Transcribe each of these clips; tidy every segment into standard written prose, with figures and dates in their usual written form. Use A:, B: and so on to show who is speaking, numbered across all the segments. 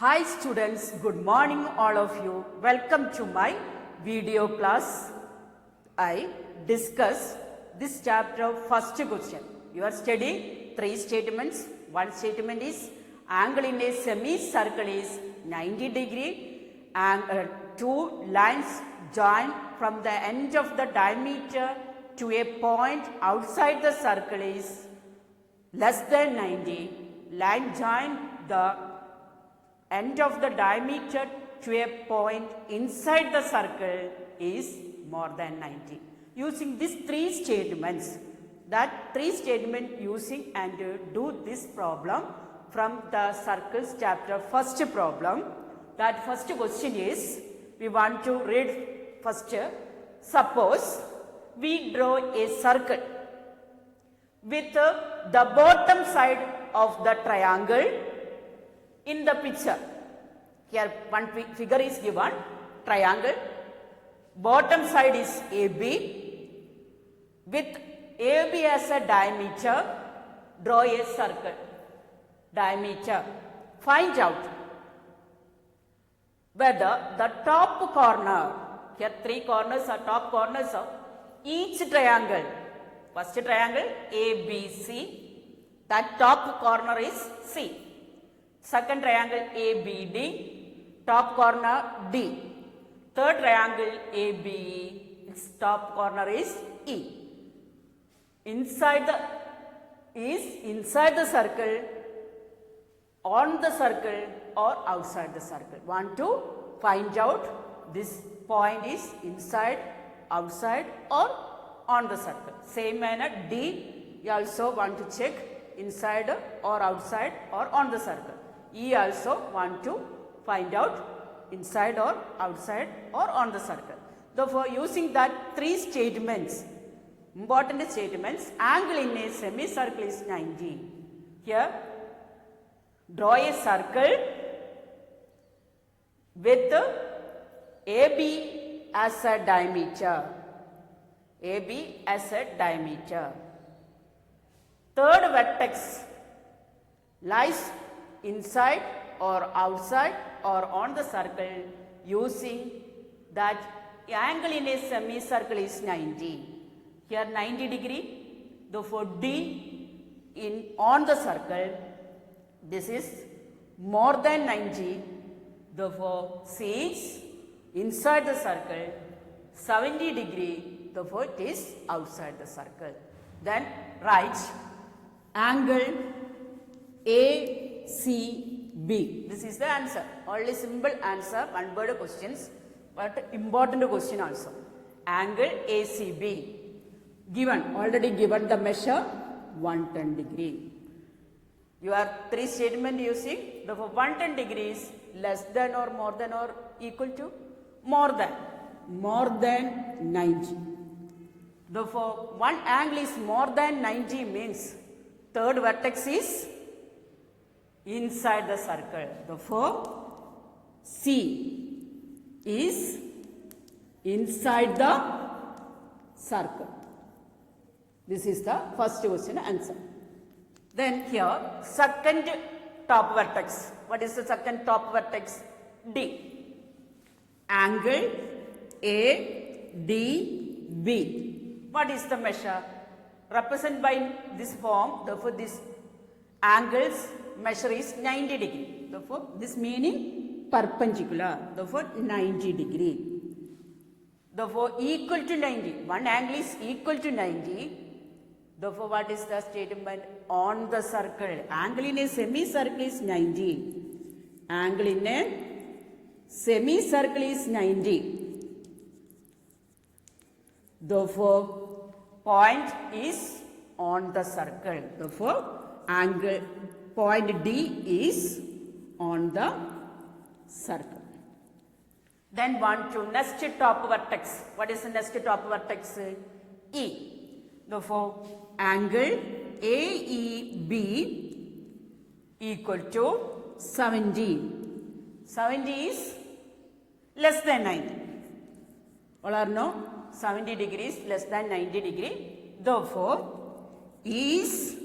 A: Hi students, good morning all of you. Welcome to my video class. I discuss this chapter of first question. You are studying three statements. One statement is angle in a semicircle is 90 degree and two lines join from the end of the diameter to a point outside the circle is less than 90. Line join the end of the diameter to a point inside the circle is more than 90. Using these three statements, using and do this problem from the circles chapter first problem. That first question is, we want to read first. Suppose we draw a circle with the bottom side of the triangle in the picture. Here one figure is given, triangle, bottom side is AB, with AB as a diameter, draw a circle, diameter. Find out whether the top corner, here three corners are top corners of each triangle. First triangle ABC, that top corner is C. Second triangle ABD, top corner D. Third triangle ABE, its top corner is E. Inside the circle, on the circle or outside the circle. Want to find out this point is inside, outside or on the circle. Same manner D, you also want to check inside or outside or on the circle. E also want to find out inside or outside or on the circle. Therefore, using that three statements, important statements, angle in a semicircle is 90. Here, draw a circle with AB as a diameter. AB as a diameter. Third vertex lies inside or outside or on the circle, using that angle in a semicircle is 90. Here 90 degree, therefore D in on the circle, this is more than 90, therefore C is inside the circle, 70 degree, therefore it is outside the circle. Then write angle ACB. This is the answer. Only simple answer, one word questions, but important question also. Angle ACB. Given, already given the measure 110 degree. You are three statement using, therefore 110 degrees less than or more than or equal to more than 90. Therefore, one angle is more than 90 means third vertex is inside the circle. Therefore, C is inside the circle. This is the first question answer. Then here, second top vertex. What is the second top vertex? D. Angle ADB. What is the measure? Represent by this form. Therefore, this angle's measure is 90 degree. Therefore, this meaning perpendicular. Therefore, 90 degree. Therefore, equal to 90. One angle is equal to 90. Therefore, what is the statement? On the circle. Angle in a semicircle is 90. Angle in a semicircle is 90. Therefore, point is on the circle. Therefore, angle point D is on the circle. Then want to next top vertex. What is the next top vertex? E. Therefore, angle AEB equal to 70. 70 is less than 90. All or no? 70 degrees less than 90 degree. Therefore, is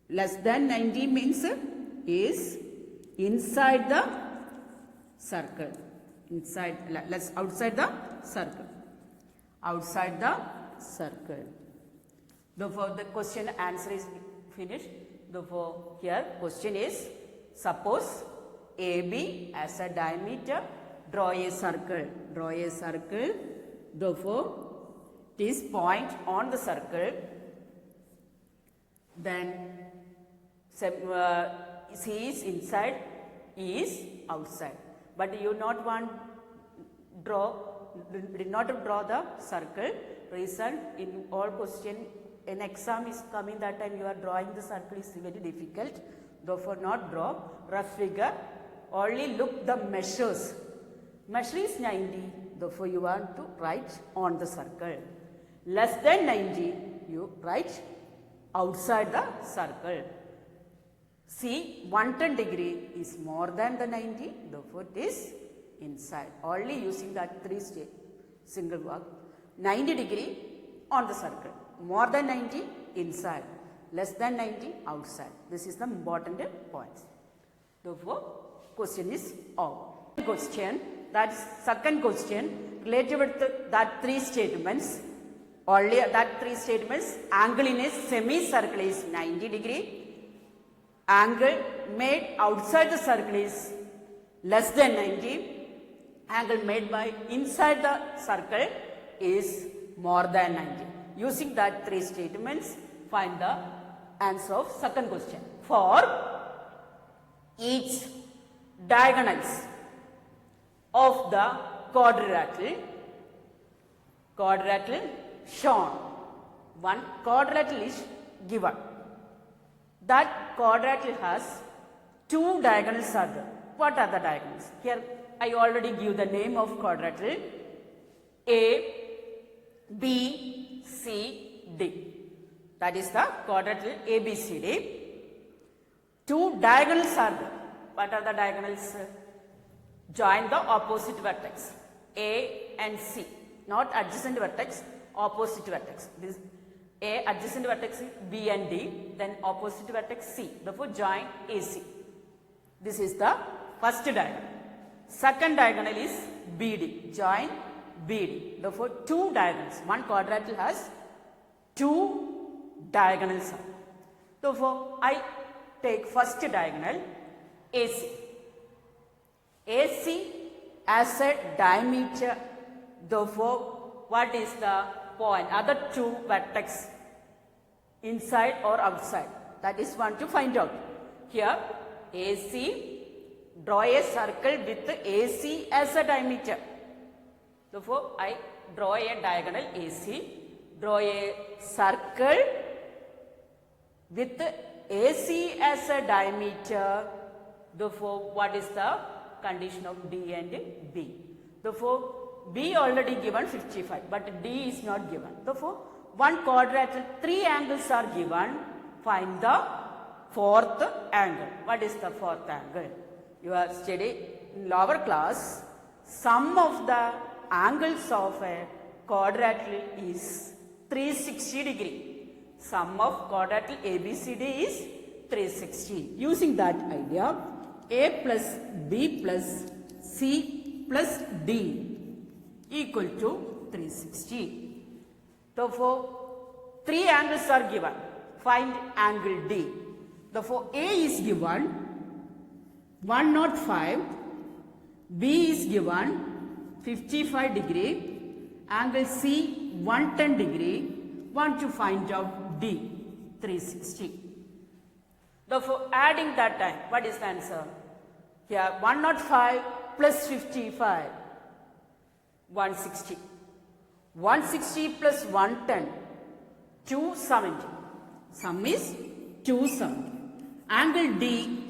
A: less than 90 means is inside the circle. Inside, let's outside the circle. Outside the circle. Therefore, the question answer is finished. Therefore, here question is, suppose AB as a diameter, draw a circle. Draw a circle. Therefore, it is point on the circle. Then C is inside, E is outside. But you not want did not draw the circle. Reason, in all question, an exam is coming, that time you are drawing the circle is very difficult. Therefore, not draw rough figure. Only look the measures. Measure is 90. Therefore, you want to write on the circle. Less than 90, you write outside the circle. See, 110 degree is more than the 90. Therefore, it is inside. Only using that 3 step single work. 90 degree on the circle. More than 90, inside. Less than 90, outside. This is the important point. Therefore, question is over. Question, that is second question, related with that 3 statements. Only that 3 statements, angle in a semicircle is 90 degree. Angle made outside the circle is less than 90. Angle made by inside the circle is more than 90. Using that 3 statements, find the answer of second question. For each diagonals of the quadrilateral shown, one quadrilateral is given. That quadrilateral has 2 diagonals are there. What are the diagonals? Here I already give the name of quadrilateral A, B, C, D. That is the quadrilateral A, B, C, D. 2 diagonals are there. What are the diagonals? Join the opposite vertex A and C. Not adjacent vertex, opposite vertex. This A adjacent vertex is B and D, then opposite vertex C. Therefore, join AC. This is the first diagonal. Second diagonal is BD. Join BD. Therefore, 2 diagonals. One quadrilateral has 2 diagonals. Therefore, I take first diagonal AC. AC as a diameter. Therefore, what is the point? Other 2 vertex, inside or outside? That is one to find out. Here, AC, draw a circle with AC as a diameter. Therefore, I draw a diagonal AC, draw a circle with AC as a diameter. Therefore, what is the condition of D and B? Therefore, B already given 55, but D is not given. Therefore, one quadrilateral, 3 angles are given. Find the 4th angle. What is the 4th angle? You are studying in lower class. Sum of the angles of a quadrilateral is 360 degree. Sum of quadrilateral ABCD is 360. Using that idea, A plus B plus C plus D equal to 360. Therefore, 3 angles are given. Find angle D. Therefore, A is given 105, B is given 55 degree, angle C 110 degree. Want to find out D, 360. Therefore, adding that time, what is the answer? Here, 105 plus 55, 160. 160 plus 110, 270. Sum is 270. Angle D,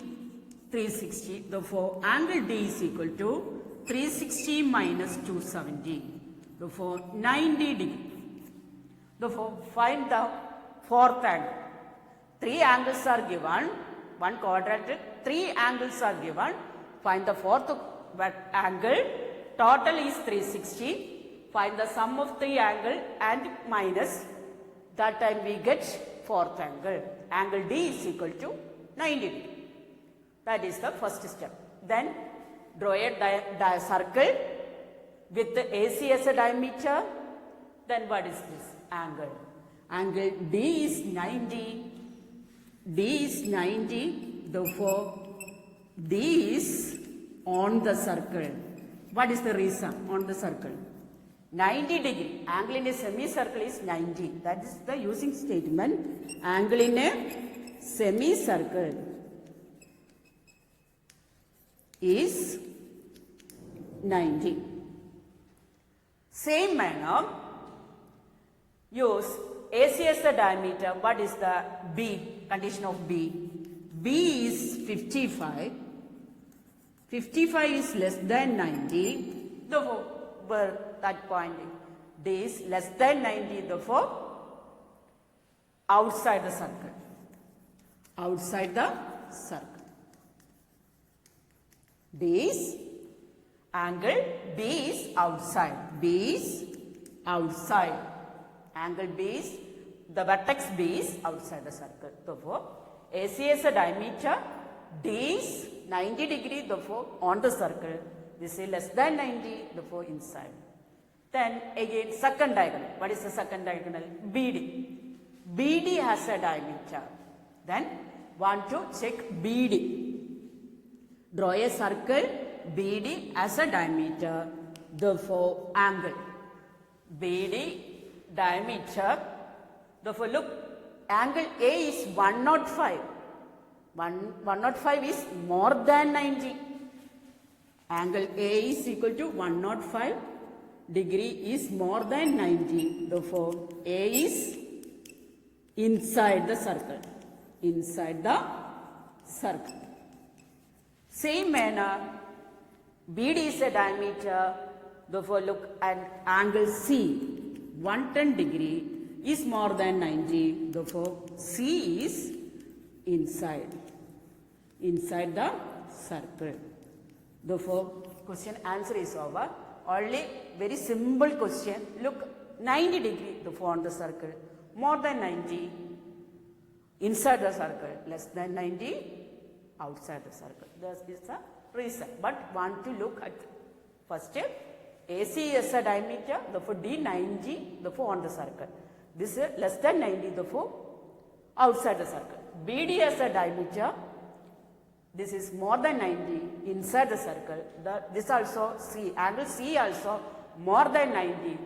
A: 360. Therefore, angle D is equal to 360 minus 270. Therefore, 90 degree. Therefore, find the 4th angle. 3 angles are given. One quadrilateral, 3 angles are given. Find the 4th angle. Total is 360. Find the sum of 3 angle and minus. That time we get 4th angle. Angle D is equal to 90 degree. That is the first step. Then draw a circle with the AC as a diameter. Then what is this? Angle. Angle D is 90. D is 90. Therefore, D is on the circle. What is the reason on the circle? 90 degree. Angle in a semicircle is 90. That is the using statement. Angle in a semicircle is 90. Same manner, use AC as the diameter. What is the B? Condition of B. B is 55. 55 is less than 90. Therefore, where that point D is less than 90. Therefore, outside the circle. Outside the circle. D is angle B is outside. B is outside. Angle B is the vertex B is outside the circle. Therefore, AC as a diameter, D is 90 degree. Therefore, on the circle. This is less than 90. Therefore, inside. Then again, second diagonal. What is the second diagonal? BD. BD has a diameter. Then want to check BD. Draw a circle BD as a diameter. Therefore, angle BD diameter. Therefore, look, angle A is 105. 105 is more than 90. Angle A is equal to 105 degree is more than 90. Therefore, A is inside the circle. Inside the circle. Same manner, BD is a diameter. Therefore, look at angle C. 110 degree is more than 90. Therefore, C is inside the circle. Therefore, question answer is over. Only very simple question. Look, 90 degree, therefore on the circle. More than 90, inside the circle. Less than 90, outside the circle. This is the reason. But want to look at first step. AC is a diameter, therefore D 90, therefore on the circle. This is less than 90, therefore outside the circle. BD as a diameter, this is more than 90 inside the circle. This also C, angle C also more than 90.